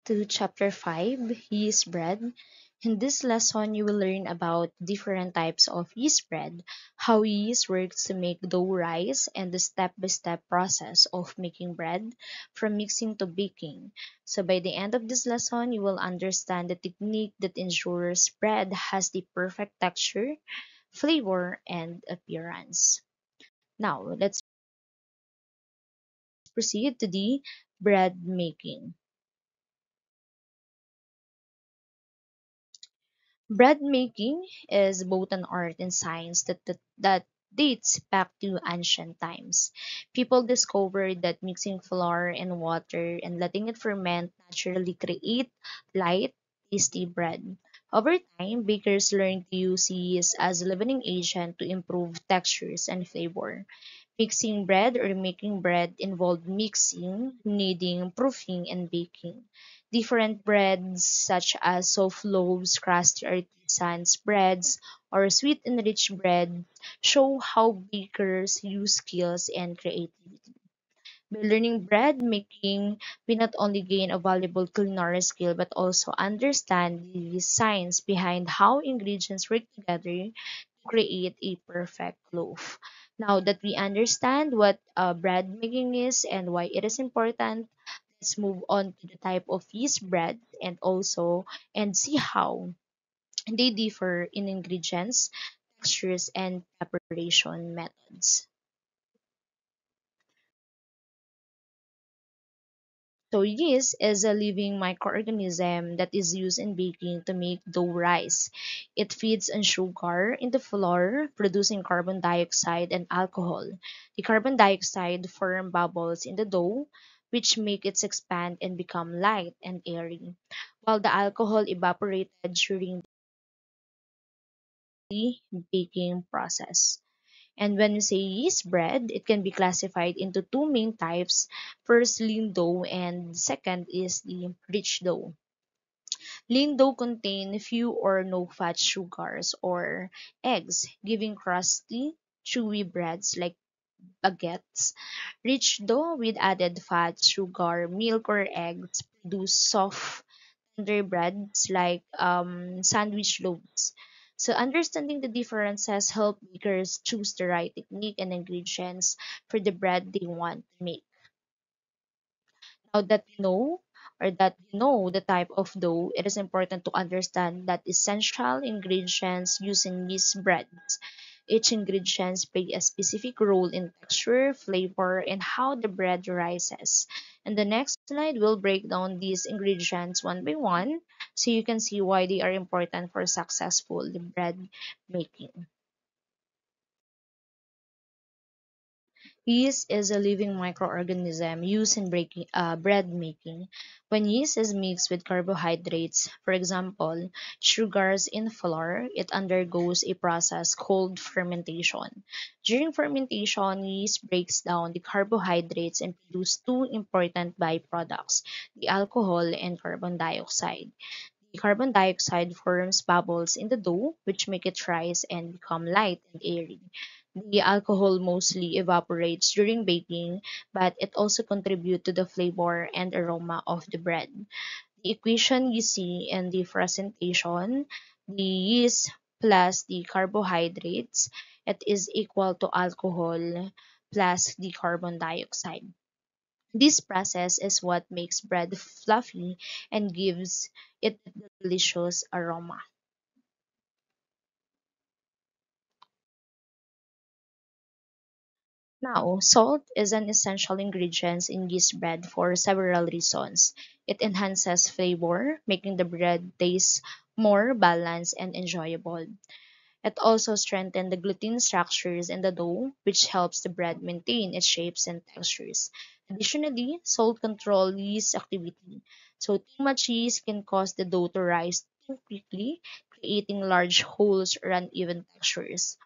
to Chapter 5, Yeast Bread. In this lesson, you will learn about different types of yeast bread, how yeast works to make dough rise, and the step-by-step process of making bread from mixing to baking. So by the end of this lesson, you will understand the technique that ensures bread has the perfect texture, flavor, and appearance. Now, let's proceed to the bread making. Bread making is both an art and science that dates back to ancient times. People discovered that mixing flour and water and letting it ferment naturally create light, tasty bread. Over time, bakers learned to use yeast as a leavening agent to improve textures and flavor. Mixing bread or making bread involved mixing, kneading, proofing, and baking. Different breads, such as soft loaves, crusty artisans breads, or sweet and rich bread, show how bakers use skills and creativity. By learning bread making, we not only gain a valuable culinary skill but also understand the science behind how ingredients work together to create a perfect loaf. Now that we understand what bread making is and why it is important, let's move on to the type of yeast bread and see how they differ in ingredients, textures, and preparation methods. So yeast is a living microorganism that is used in baking to make dough rise. It feeds on sugar in the flour, producing carbon dioxide and alcohol. The carbon dioxide form bubbles in the dough, which make it expand and become light and airy, while the alcohol evaporated during the baking process. And when we say yeast bread, it can be classified into two main types. First, lean dough, and second is the rich dough. Lean dough contain few or no fat sugars or eggs, giving crusty, chewy breads like baguettes. Rich dough with added fat, sugar, milk, or eggs produce soft tender breads like sandwich loaves. So understanding the differences help bakers choose the right technique and ingredients for the bread they want to make. Now that you know the type of dough, it is important to understand that essential ingredients used in these breads. Each ingredient plays a specific role in texture, flavor, and how the bread rises. In the next slide, we'll break down these ingredients one by one so you can see why they are important for successful bread making. Yeast is a living microorganism used in bread making. When yeast is mixed with carbohydrates, for example, sugars in flour, it undergoes a process called fermentation. During fermentation, yeast breaks down the carbohydrates and produces two important byproducts, the alcohol and carbon dioxide. The carbon dioxide forms bubbles in the dough, which make it rise and become light and airy. The alcohol mostly evaporates during baking, but it also contributes to the flavor and aroma of the bread. The equation you see in the presentation, the yeast plus the carbohydrates, it is equal to alcohol plus the carbon dioxide. This process is what makes bread fluffy and gives it a delicious aroma. Now, salt is an essential ingredient in yeast bread for several reasons. It enhances flavor, making the bread taste more balanced and enjoyable. It also strengthens the gluten structures in the dough, which helps the bread maintain its shapes and textures. Additionally, salt controls yeast activity. So, too much yeast can cause the dough to rise too quickly, creating large holes or uneven textures.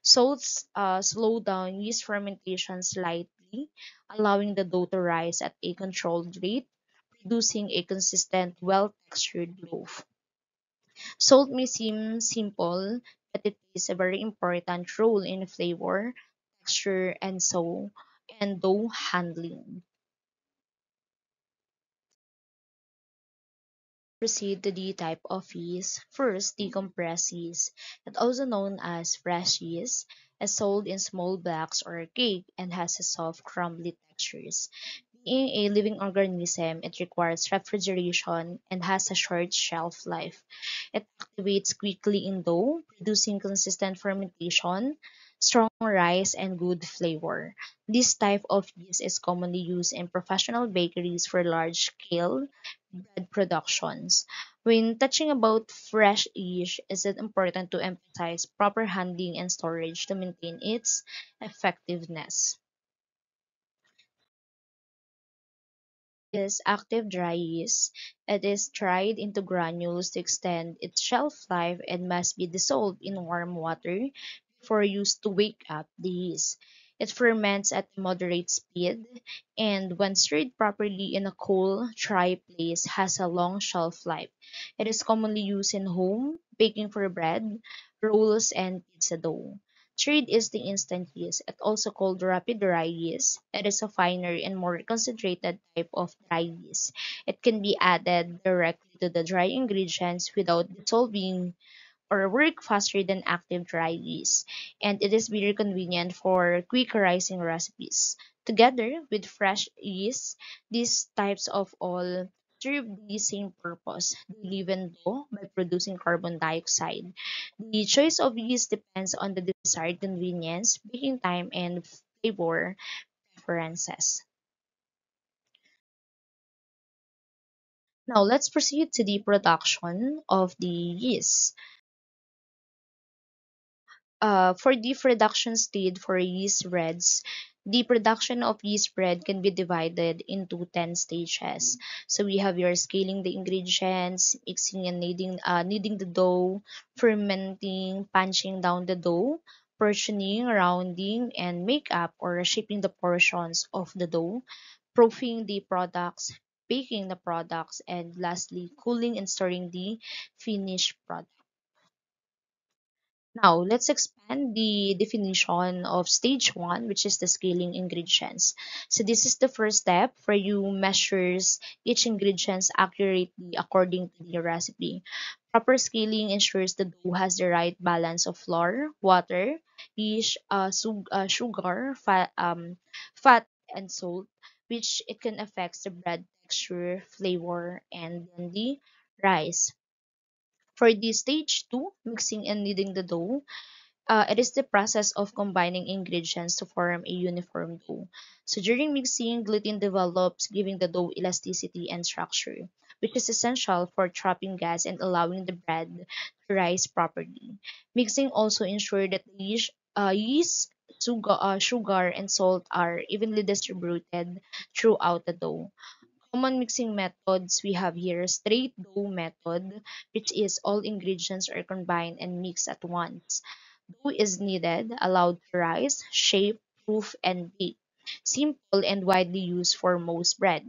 Salts slow down yeast fermentation slightly, allowing the dough to rise at a controlled rate, producing a consistent, well textured loaf. Salt may seem simple, but it plays a very important role in flavor, texture, and dough handling. Proceed to the type of yeast. First, the compressed yeast, it also known as fresh yeast, is sold in small blocks or cake and has a soft, crumbly textures. Being a living organism, it requires refrigeration and has a short shelf life. It activates quickly in dough, producing consistent fermentation, strong rise, and good flavor. This type of yeast is commonly used in professional bakeries for large-scale bread productions. When touching about fresh yeast, is it important to emphasize proper handling and storage to maintain its effectiveness. Is active dry yeast. It is dried into granules to extend its shelf life and must be dissolved in warm water before used to wake up the yeast. It ferments at a moderate speed and when stirred properly in a cool, dry place has a long shelf life. It is commonly used in home baking for bread, rolls, and pizza dough. Third is the instant yeast, it also called rapid dry yeast. It is a finer and more concentrated type of dry yeast. It can be added directly to the dry ingredients without dissolving or work faster than active dry yeast, and it is very convenient for quick rising recipes. Together with fresh yeast, these types of all serve the same purpose. They live in dough by producing carbon dioxide. The choice of yeast depends on the desired convenience, baking time, and flavor preferences. Now let's proceed to the production of the yeast. For the production stage for yeast breads, the production of yeast bread can be divided into 10 stages. So we have your scaling the ingredients, mixing and kneading the dough, fermenting, punching down the dough, portioning, rounding, and make up or shaping the portions of the dough, proofing the products, baking the products, and lastly, cooling and storing the finished product. Now, let's expand the definition of stage one, which is the scaling ingredients. So this is the first step where you measures each ingredients accurately according to the recipe. Proper scaling ensures the dough has the right balance of flour, water, yeast, sugar, fat, and salt, which it can affect the bread texture, flavor, and then the rice. For the stage two, mixing and kneading the dough, it is the process of combining ingredients to form a uniform dough. So during mixing, gluten develops, giving the dough elasticity and structure, which is essential for trapping gas and allowing the bread to rise properly. Mixing also ensures that the yeast, sugar, and salt are evenly distributed throughout the dough. Common mixing methods we have here straight dough method, which is all ingredients are combined and mixed at once. Dough is needed, allowed to rise, shape, proof, and bake. Simple and widely used for most bread.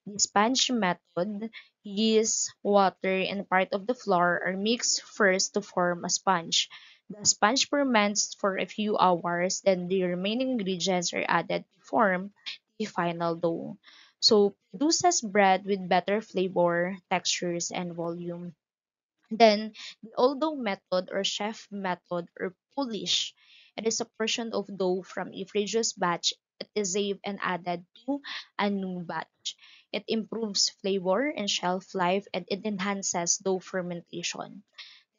The sponge method, yeast, water, and part of the flour are mixed first to form a sponge. The sponge ferments for a few hours, then the remaining ingredients are added to form the final dough. So produces bread with better flavor, textures, and volume. Then the old dough method or chef method or Polish. It is a portion of dough from a previous batch. It is saved and added to a new batch. It improves flavor and shelf life and it enhances dough fermentation.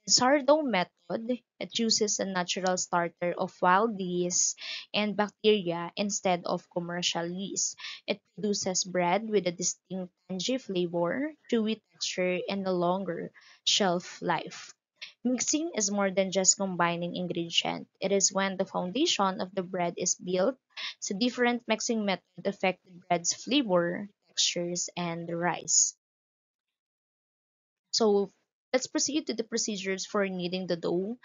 Sourdough method, it uses a natural starter of wild yeast and bacteria instead of commercial yeast. It produces bread with a distinct tangy flavor, chewy texture, and a longer shelf life. Mixing is more than just combining ingredients. It is when the foundation of the bread is built, so different mixing methods affect the bread's flavor, textures, and the rise. So let's proceed to the procedures for kneading the dough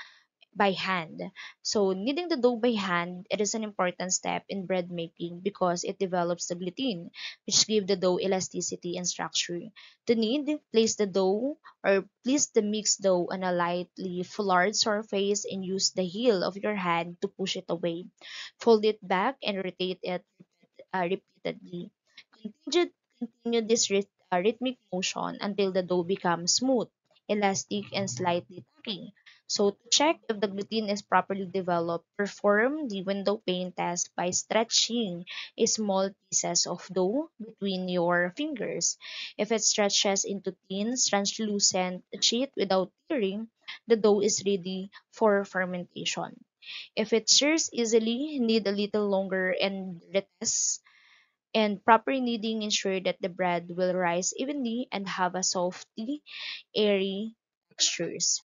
by hand. So kneading the dough by hand, it is an important step in bread making because it develops the gluten, which give the dough elasticity and structure. To knead, place the mixed dough on a lightly floured surface and use the heel of your hand to push it away. Fold it back and rotate it repeatedly. Continue, continue this rhythmic motion until the dough becomes smooth, elastic, and slightly tacky. So to check if the gluten is properly developed, perform the window pane test by stretching a small pieces of dough between your fingers. If it stretches into thin, translucent sheet without tearing, the dough is ready for fermentation. If it stirs easily, knead a little longer and retest, and proper kneading ensure that the bread will rise evenly and have a softy, airy textures.